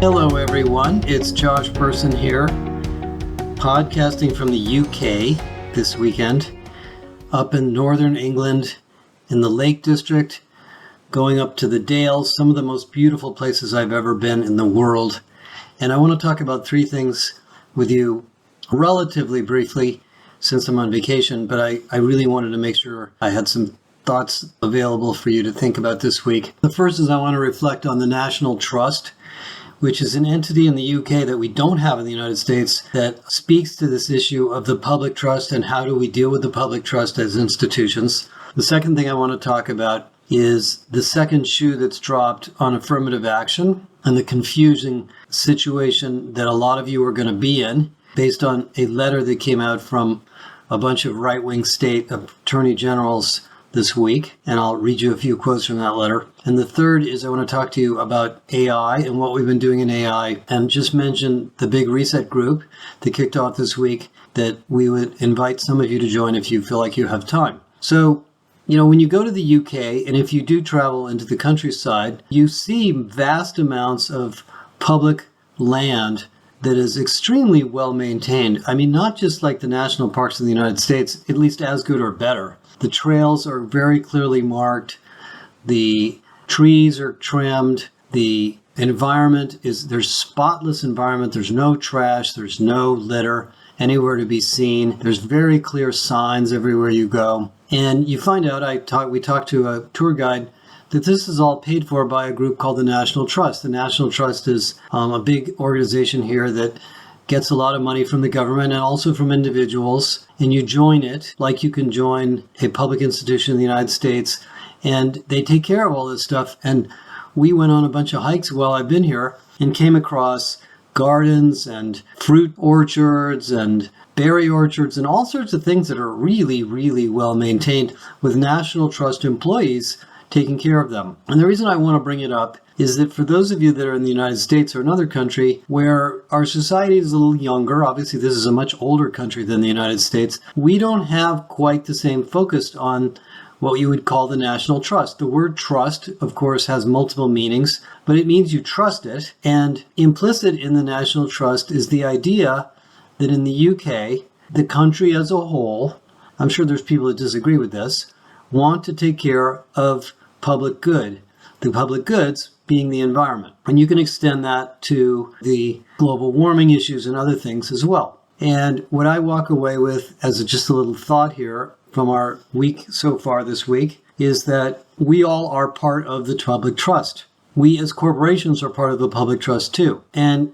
Hello everyone, it's Josh Person here, podcasting from the UK this weekend, up in northern England in the Lake District, going up to the Dales, some of the most beautiful places I've ever been in the world. And I want to talk about three things with you relatively briefly since I'm on vacation, but I really wanted to make sure I had some thoughts available for you to think about this week. The first is I want to reflect on the National Trust, which is an entity in the UK that we don't have in the United States that speaks to this issue of the public trust and how do we deal with the public trust as institutions. The second thing I want to talk about is the second shoe that's dropped on affirmative action and the confusing situation that a lot of you are going to be in based on a letter that came out from a bunch of right-wing state attorney generals this week, and I'll read you a few quotes from that letter. And the third is I want to talk to you about AI and what we've been doing in AI, and just mention the big reset group that kicked off this week that we would invite some of you to join if you feel like you have time. So, when you go to the UK, and if you do travel into the countryside, you see vast amounts of public land that is extremely well maintained. I mean, not just like the national parks in the United States, at least as good or better. The trails are very clearly marked. The trees are trimmed. The environment there's spotless environment. There's no trash. There's no litter anywhere to be seen. There's very clear signs everywhere you go. And you find out, we talked to a tour guide, that this is all paid for by a group called the National Trust. The National Trust is a big organization here that gets a lot of money from the government and also from individuals, and you join it like you can join a public institution in the United States, and they take care of all this stuff. And we went on a bunch of hikes while I've been here and came across gardens and fruit orchards and berry orchards and all sorts of things that are really, really well maintained with National Trust employees taking care of them. And the reason I want to bring it up is that for those of you that are in the United States or another country where our society is a little younger, obviously this is a much older country than the United States, we don't have quite the same focus on what you would call the National Trust. The word trust, of course, has multiple meanings, but it means you trust it. And implicit in the National Trust is the idea that in the UK, the country as a whole, I'm sure there's people that disagree with this, want to take care of public good. The public goods being the environment. And you can extend that to the global warming issues and other things as well. And what I walk away with as just a little thought here from our week so far this week is that we all are part of the public trust. We as corporations are part of the public trust too. And,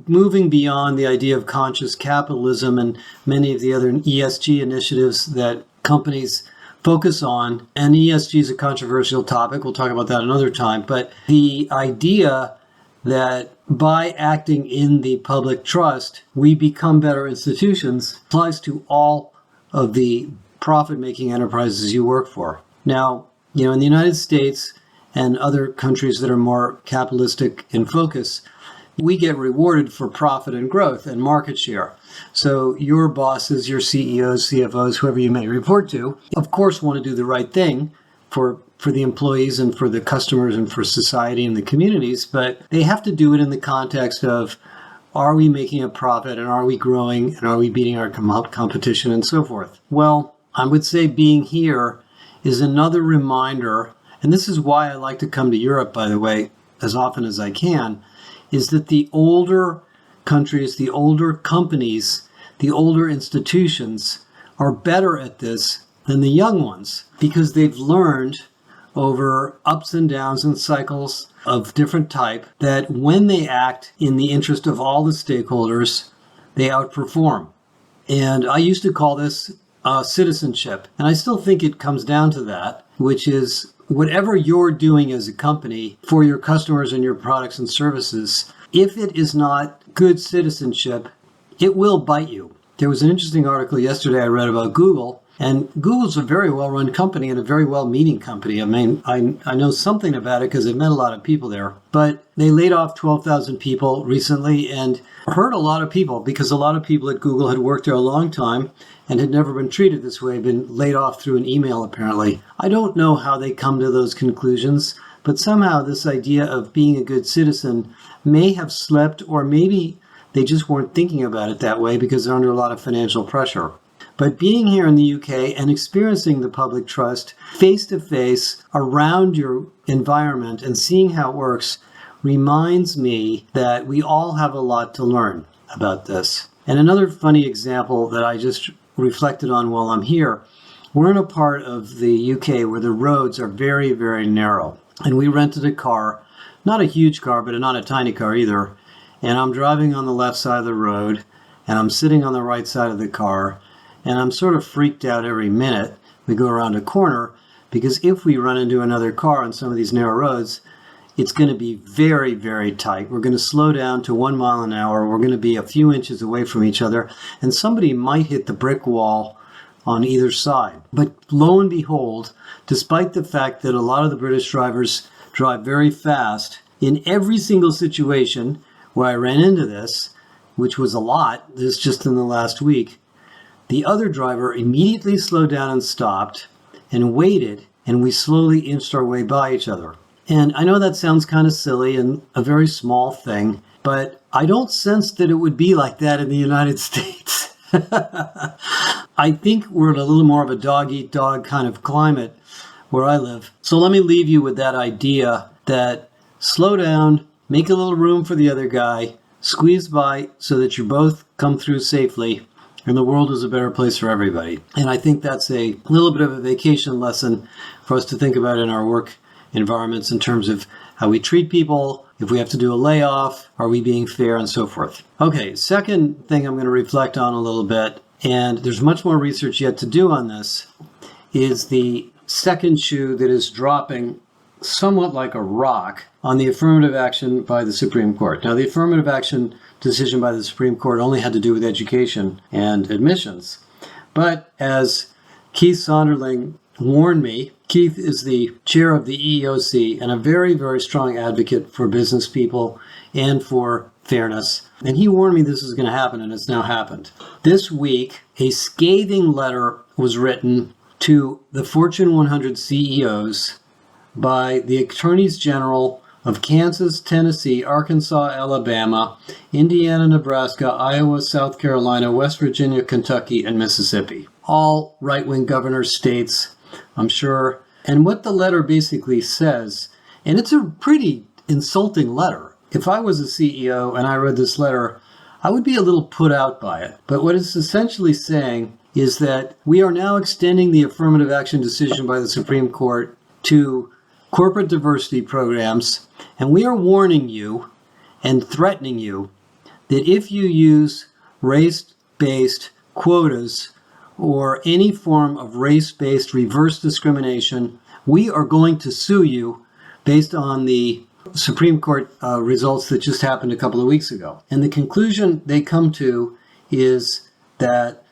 moving beyond the idea of conscious capitalism and many of the other ESG initiatives that companies focus on, and ESG is a controversial topic, we'll talk about that another time, but the idea that by acting in the public trust, we become better institutions applies to all of the profit-making enterprises you work for. Now, in the United States and other countries that are more capitalistic in focus, we get rewarded for profit and growth and market share. So your bosses, your CEOs, CFOs, whoever you may report to, of course want to do the right thing for the employees and for the customers and for society and the communities, but they have to do it in the context of, are we making a profit and are we growing and are we beating our competition and so forth? Well, I would say being here is another reminder, and this is why I like to come to Europe, by the way, as often as I can, is that the older countries, the older companies, the older institutions are better at this than the young ones because they've learned over ups and downs and cycles of different type that when they act in the interest of all the stakeholders, they outperform. And I used to call this citizenship. And I still think it comes down to that, which is whatever you're doing as a company for your customers and your products and services, if it is not good citizenship, it will bite you. There was an interesting article yesterday I read about Google, and Google's a very well-run company and a very well-meaning company. I mean, I know something about it because I've met a lot of people there, but they laid off 12,000 people recently and hurt a lot of people because a lot of people at Google had worked there a long time and had never been treated this way, been laid off through an email apparently. I don't know how they come to those conclusions, But somehow this idea of being a good citizen may have slept, or maybe they just weren't thinking about it that way because they're under a lot of financial pressure. But being here in the UK and experiencing the public trust face to face around your environment and seeing how it works reminds me that we all have a lot to learn about this. And another funny example that I just reflected on while I'm here, we're in a part of the UK where the roads are very, very narrow. And we rented a car, not a huge car, but not a tiny car either. And I'm driving on the left side of the road, and I'm sitting on the right side of the car, and I'm sort of freaked out every minute we go around a corner, because if we run into another car on some of these narrow roads, it's going to be very, very tight. We're going to slow down to 1 mile an hour. We're going to be a few inches away from each other, and somebody might hit the brick wall on either side. But lo and behold, despite the fact that a lot of the British drivers drive very fast, in every single situation where I ran into this, which was a lot, this just in the last week, the other driver immediately slowed down and stopped and waited, and we slowly inched our way by each other. And I know that sounds kind of silly and a very small thing, but I don't sense that it would be like that in the United States. I think we're in a little more of a dog-eat-dog kind of climate where I live. So let me leave you with that idea that slow down, make a little room for the other guy, squeeze by so that you both come through safely, and the world is a better place for everybody. And I think that's a little bit of a vacation lesson for us to think about in our work environments in terms of how we treat people, if we have to do a layoff, are we being fair, and so forth. Okay, second thing I'm going to reflect on a little bit, and there's much more research yet to do on this, is the second shoe that is dropping somewhat like a rock on the affirmative action by the Supreme Court. Now, the affirmative action decision by the Supreme Court only had to do with education and admissions. But as Keith Sonderling warned me, Keith is the chair of the EEOC and a very, very strong advocate for business people and for fairness. And he warned me this is going to happen, and it's now happened. This week, a scathing letter was written to the Fortune 100 CEOs by the Attorneys General of Kansas, Tennessee, Arkansas, Alabama, Indiana, Nebraska, Iowa, South Carolina, West Virginia, Kentucky, and Mississippi. All right-wing governor states, I'm sure. And what the letter basically says, and it's a pretty insulting letter. If I was a CEO and I read this letter, I would be a little put out by it. But what it's essentially saying is that we are now extending the affirmative action decision by the Supreme Court to corporate diversity programs, and we are warning you and threatening you that if you use race-based quotas or any form of race-based reverse discrimination, we are going to sue you based on the Supreme Court results that just happened a couple of weeks ago. And the conclusion they come to is that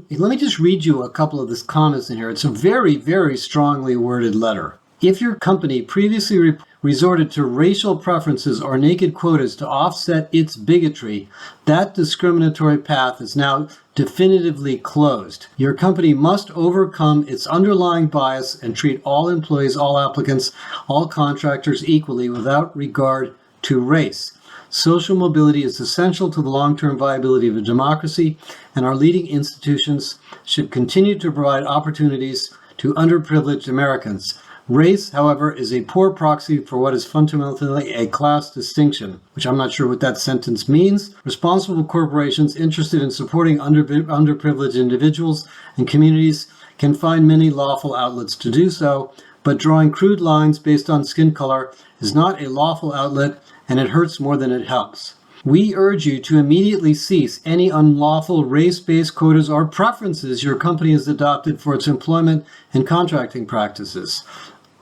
let me just read you a couple of the comments in here. It's a very, very strongly worded letter. If your company previously resorted to racial preferences or naked quotas to offset its bigotry, that discriminatory path is now definitively closed. Your company must overcome its underlying bias and treat all employees, all applicants, all contractors equally without regard to race. Social mobility is essential to the long-term viability of a democracy, and our leading institutions should continue to provide opportunities to underprivileged Americans. Race, however, is a poor proxy for what is fundamentally a class distinction, which I'm not sure what that sentence means. Responsible corporations interested in supporting underprivileged individuals and communities can find many lawful outlets to do so, but drawing crude lines based on skin color is not a lawful outlet, and it hurts more than it helps. We urge you to immediately cease any unlawful race-based quotas or preferences your company has adopted for its employment and contracting practices.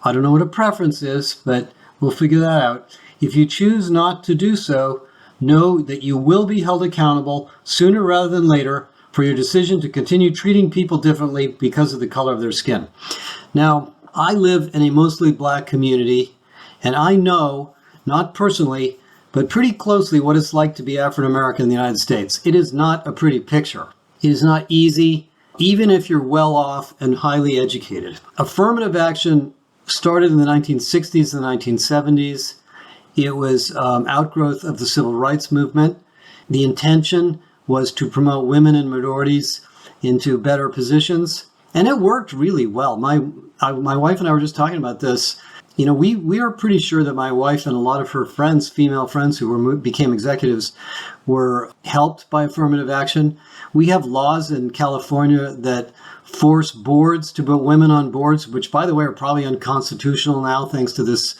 I don't know what a preference is, but we'll figure that out. If you choose not to do so, know that you will be held accountable sooner rather than later for your decision to continue treating people differently because of the color of their skin. Now, I live in a mostly black community, and I know, not personally, but pretty closely what it's like to be African American in the United States. It is not a pretty picture. It is not easy, even if you're well off and highly educated. Affirmative action started in the 1960s and the 1970s. It was outgrowth of the civil rights movement. The intention was to promote women and minorities into better positions, and it worked really well. My wife and I were just talking about this. You know, we are pretty sure that my wife and a lot of her friends, female friends who became executives, were helped by affirmative action. We have laws in California that force boards to put women on boards, which, by the way, are probably unconstitutional now thanks to this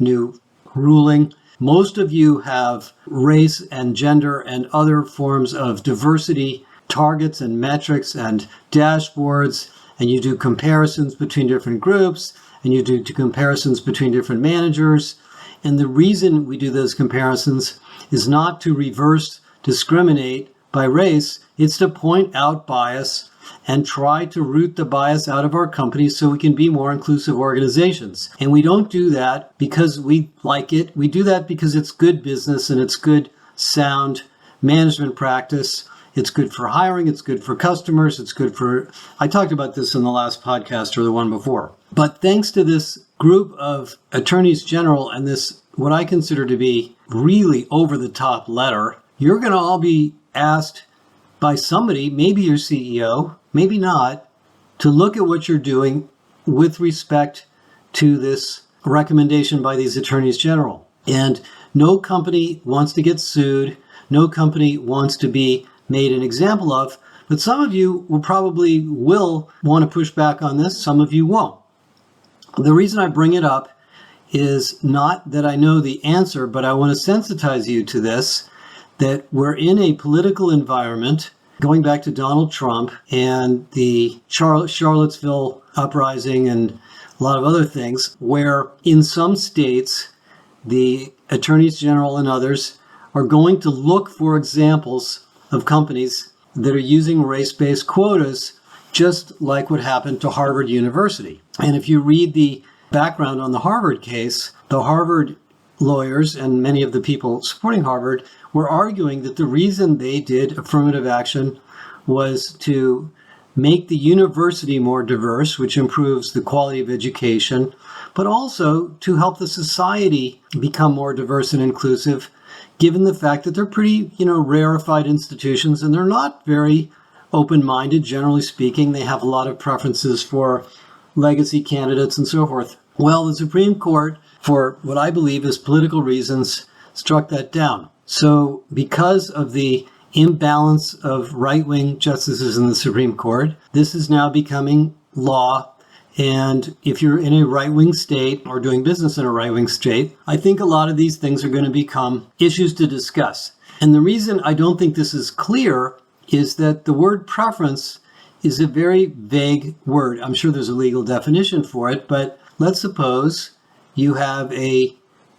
new ruling. Most of you have race and gender and other forms of diversity targets and metrics and dashboards, and you do comparisons between different groups, and you do comparisons between different managers. And the reason we do those comparisons is not to reverse discriminate by race, it's to point out bias and try to root the bias out of our companies so we can be more inclusive organizations. And we don't do that because we like it. We do that because it's good business and it's good, sound management practice. It's good for hiring. It's good for customers. It's good for, I talked about this in the last podcast or the one before. But thanks to this group of attorneys general and this, what I consider to be really over the top letter, you're going to all be asked by somebody, maybe your CEO, maybe not, to look at what you're doing with respect to this recommendation by these attorneys general. And no company wants to get sued. No company wants to be made an example of. But some of you will probably want to push back on this. Some of you won't. The reason I bring it up is not that I know the answer, but I want to sensitize you to this, that we're in a political environment, going back to Donald Trump and the Charlottesville uprising and a lot of other things, where in some states, the attorneys general and others are going to look for examples of companies that are using race-based quotas, just like what happened to Harvard University. And if you read the background on the Harvard case, the Harvard lawyers and many of the people supporting Harvard were arguing that the reason they did affirmative action was to make the university more diverse, which improves the quality of education, but also to help the society become more diverse and inclusive, given the fact that they're pretty, rarefied institutions and they're not very open-minded, generally speaking. They have a lot of preferences for legacy candidates and so forth. Well, the Supreme Court, for what I believe is political reasons, struck that down. So because of the imbalance of right-wing justices in the Supreme Court, this is now becoming law. And if you're in a right-wing state or doing business in a right-wing state, I think a lot of these things are going to become issues to discuss. And the reason I don't think this is clear is that the word preference is a very vague word. I'm sure there's a legal definition for it, but let's suppose you have a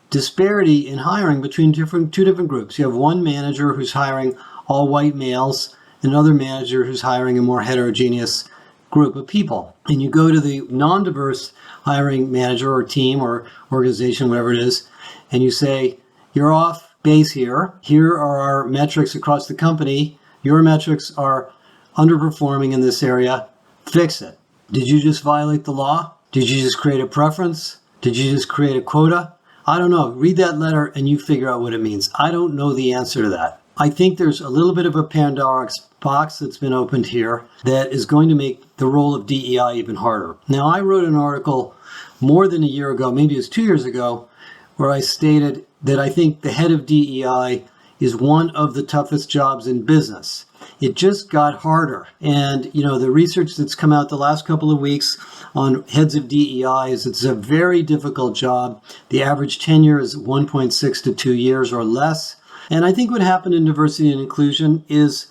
disparity in hiring between two different groups. You have one manager who's hiring all white males, and another manager who's hiring a more heterogeneous group of people. And you go to the non-diverse hiring manager or team or organization, whatever it is, and you say, you're off base here. Here are our metrics across the company. Your metrics are underperforming in this area. Fix it. Did you just violate the law? Did you just create a preference? Did you just create a quota? I don't know. Read that letter and you figure out what it means. I don't know the answer to that. I think there's a little bit of a Pandora's box that's been opened here that is going to make the role of DEI even harder. Now, I wrote an article more than a year ago, maybe it was 2 years ago, where I stated that I think the head of DEI is one of the toughest jobs in business. It just got harder. And, the research that's come out the last couple of weeks on heads of DEI is it's a very difficult job. The average tenure is 1.6 to 2 years or less. And I think what happened in diversity and inclusion is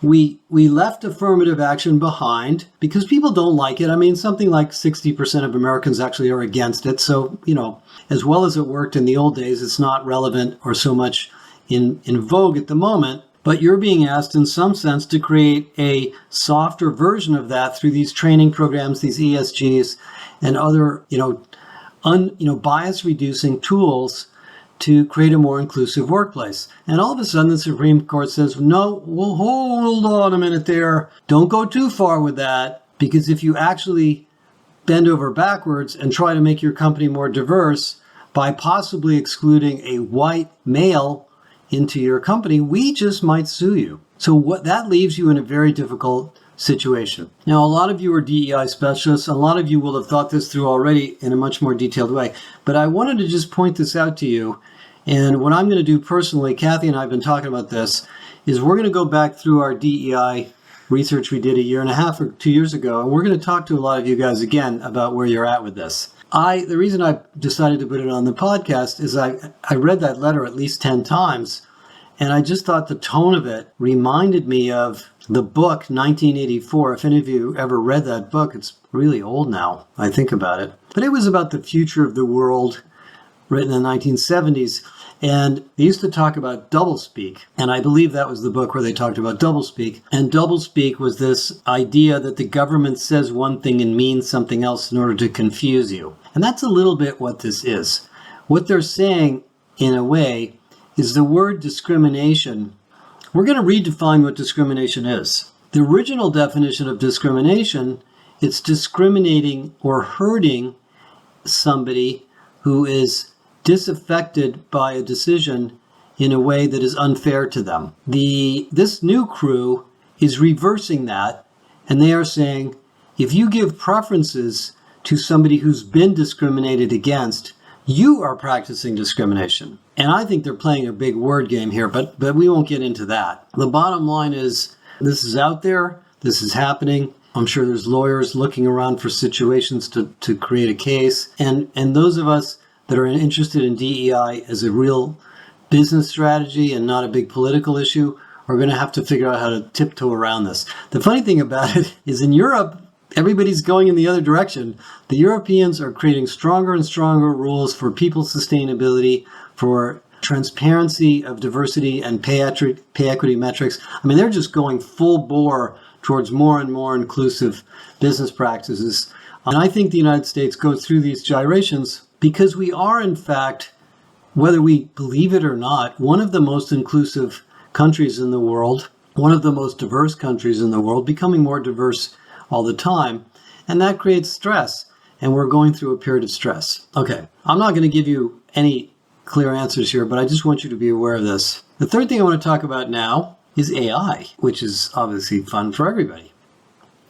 we left affirmative action behind because people don't like it. I mean, something like 60% of Americans actually are against it. So, as well as it worked in the old days, it's not relevant or so much in vogue at the moment. But you're being asked in some sense to create a softer version of that through these training programs, these ESGs, and other, bias reducing tools to create a more inclusive workplace. And all of a sudden the Supreme Court says, no, well, hold on a minute there. Don't go too far with that, because if you actually bend over backwards and try to make your company more diverse by possibly excluding a white male into your company, we just might sue you. So what that leaves you in a very difficult situation. Now, a lot of you are DEI specialists. A lot of you will have thought this through already in a much more detailed way. But I wanted to just point this out to you. And what I'm going to do personally, Kathy and I have been talking about this, is we're going to go back through our DEI research we did a year and a half or 2 years ago, and we're going to talk to a lot of you guys again about where you're at with this. The reason I decided to put it on the podcast is I read that letter at least 10 times, and I just thought the tone of it reminded me of the book 1984. If any of you ever read that book, it's really old now, I think about it. But it was about the future of the world, written in the 1970s. And they used to talk about doublespeak. And I believe that was the book where they talked about doublespeak. And doublespeak was this idea that the government says one thing and means something else in order to confuse you. And that's a little bit what this is. What they're saying, in a way, is the word discrimination. We're going to redefine what discrimination is. The original definition of discrimination, it's discriminating or hurting somebody who is disaffected by a decision in a way that is unfair to them. This new crew is reversing that, and they are saying, if you give preferences to somebody who's been discriminated against, you are practicing discrimination. And I think they're playing a big word game here, but we won't get into that. The bottom line is, this is out there, this is happening. I'm sure there's lawyers looking around for situations to create a case. And those of us that are interested in DEI as a real business strategy and not a big political issue are going to have to figure out how to tiptoe around this. The funny thing about it is in Europe, everybody's going in the other direction. The Europeans are creating stronger and stronger rules for people's sustainability, for transparency of diversity and pay equity metrics. I mean, they're just going full bore towards more and more inclusive business practices. And I think the United States goes through these gyrations because we are, in fact, whether we believe it or not, one of the most inclusive countries in the world, one of the most diverse countries in the world, becoming more diverse all the time. And that creates stress. And we're going through a period of stress. Okay, I'm not going to give you any clear answers here, but I just want you to be aware of this. The third thing I want to talk about now is AI, which is obviously fun for everybody.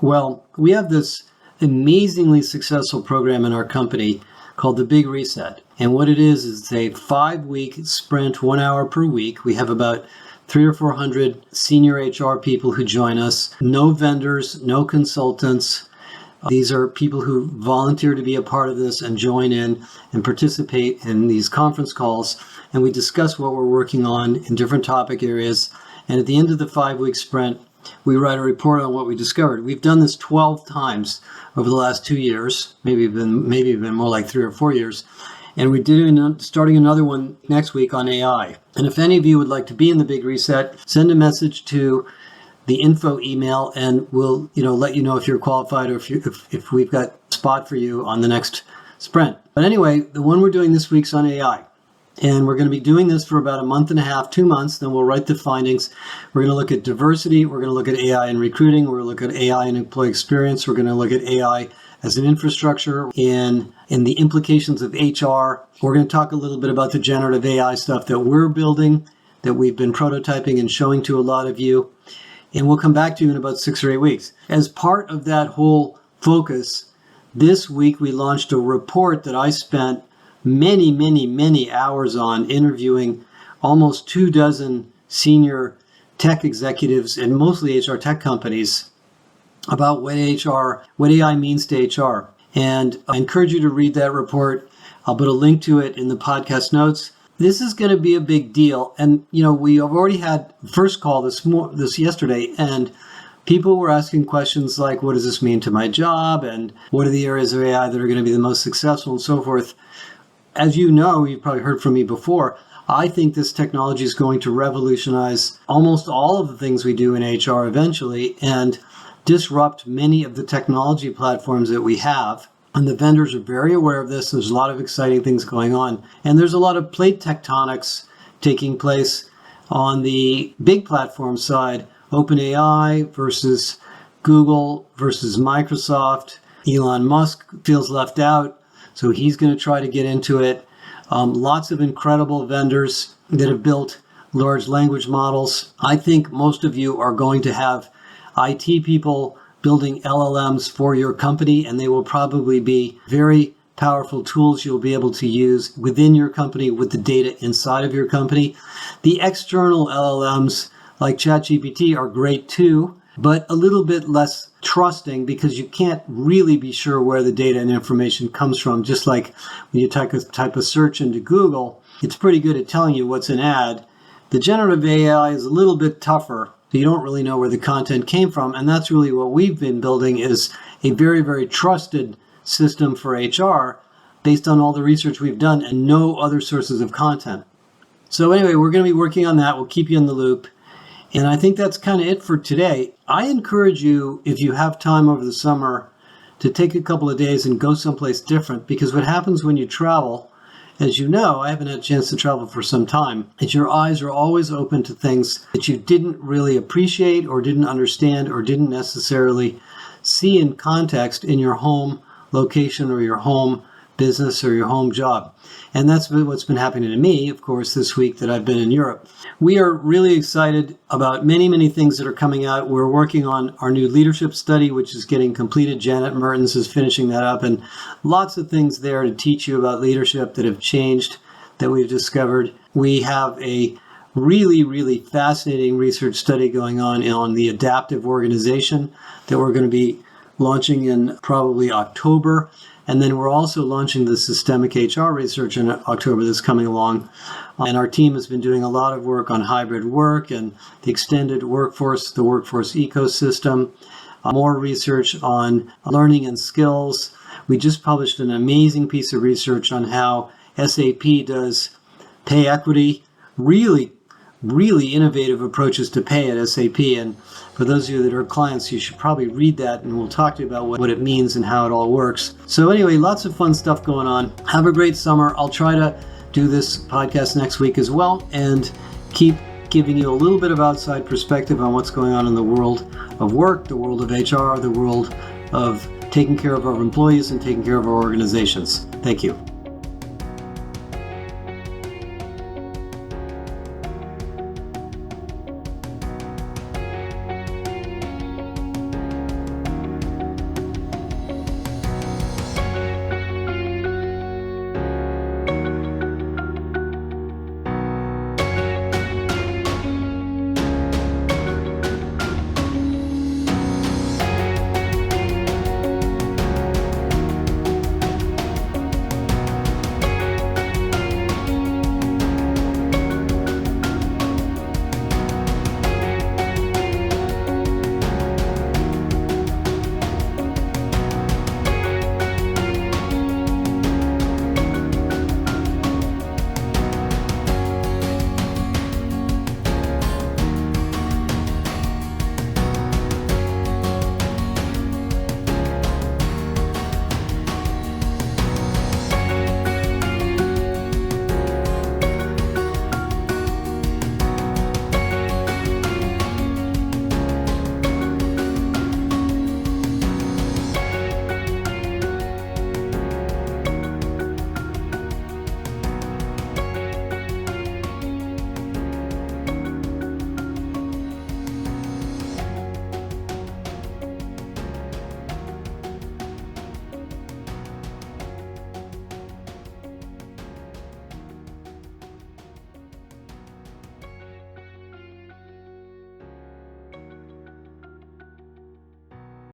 Well, we have this amazingly successful program in our company called the Big Reset. And what it is a 5-week sprint, 1 hour per week. We have about 300 or 400 senior HR people who join us. No vendors, no consultants. These are people who volunteer to be a part of this and join in and participate in these conference calls. And we discuss what we're working on in different topic areas. And at the end of the 5-week sprint, we write a report on what we discovered. We've done this 12 times over the last 2 years, maybe been more like 3 or 4 years. And we're starting another one next week on AI. And if any of you would like to be in the Big Reset, send a message to the info email, and we'll let you know if you're qualified or if we've got a spot for you on the next sprint. But anyway, the one we're doing this week's on AI. And we're going to be doing this for about a month and a half, 2 months. Then we'll write the findings. We're going to look at diversity. We're going to look at AI in recruiting. We're going to look at AI in employee experience. We're going to look at AI as an infrastructure in the implications of HR. We're going to talk a little bit about the generative AI stuff that we're building, that we've been prototyping and showing to a lot of you. And we'll come back to you in about 6 or 8 weeks. As part of that whole focus, this week we launched a report that I spent many hours on, interviewing almost 24 senior tech executives and mostly HR tech companies about what AI means to HR. And I encourage you to read that report. I'll put a link to it in the podcast notes. This is going to be a big deal. And, we have already had first call this yesterday, and people were asking questions like, what does this mean to my job? And what are the areas of AI that are going to be the most successful and so forth? As you know, you've probably heard from me before, I think this technology is going to revolutionize almost all of the things we do in HR eventually and disrupt many of the technology platforms that we have. And the vendors are very aware of this. There's a lot of exciting things going on. And there's a lot of plate tectonics taking place on the big platform side, OpenAI versus Google versus Microsoft, Elon Musk feels left out, so he's going to try to get into it. Lots of incredible vendors that have built large language models. I think most of you are going to have IT people building LLMs for your company, and they will probably be very powerful tools you'll be able to use within your company with the data inside of your company. The external LLMs like ChatGPT are great too, but a little bit less trusting because you can't really be sure where the data and information comes from. Just like when you type a search into Google, it's pretty good at telling you what's an ad. The generative AI is a little bit tougher, so you don't really know where the content came from. And that's really what we've been building, is a very, very trusted system for HR based on all the research we've done and no other sources of content. So anyway, we're going to be working on that. We'll keep you in the loop. And I think that's kind of it for today. I encourage you, if you have time over the summer, to take a couple of days and go someplace different, because what happens when you travel, as you know, I haven't had a chance to travel for some time, is your eyes are always open to things that you didn't really appreciate or didn't understand or didn't necessarily see in context in your home location or your home business or your home job. And that's what's been happening to me, of course, this week that I've been in Europe. We are really excited about many, many things that are coming out. We're working on our new leadership study, which is getting completed. Janet Mertens is finishing that up, and lots of things there to teach you about leadership that have changed, that we've discovered. We have a really, really fascinating research study going on the adaptive organization that we're going to be launching in probably October. And then we're also launching the systemic HR research in October that's coming along. And our team has been doing a lot of work on hybrid work and the extended workforce, the workforce ecosystem, more research on learning and skills. We just published an amazing piece of research on how SAP does pay equity, really innovative approaches to pay at SAP. And for those of you that are clients, you should probably read that, and we'll talk to you about what it means and how it all works. So anyway, lots of fun stuff going on. Have a great summer. I'll try to do this podcast next week as well and keep giving you a little bit of outside perspective on what's going on in the world of work, the world of HR, the world of taking care of our employees and taking care of our organizations. Thank you.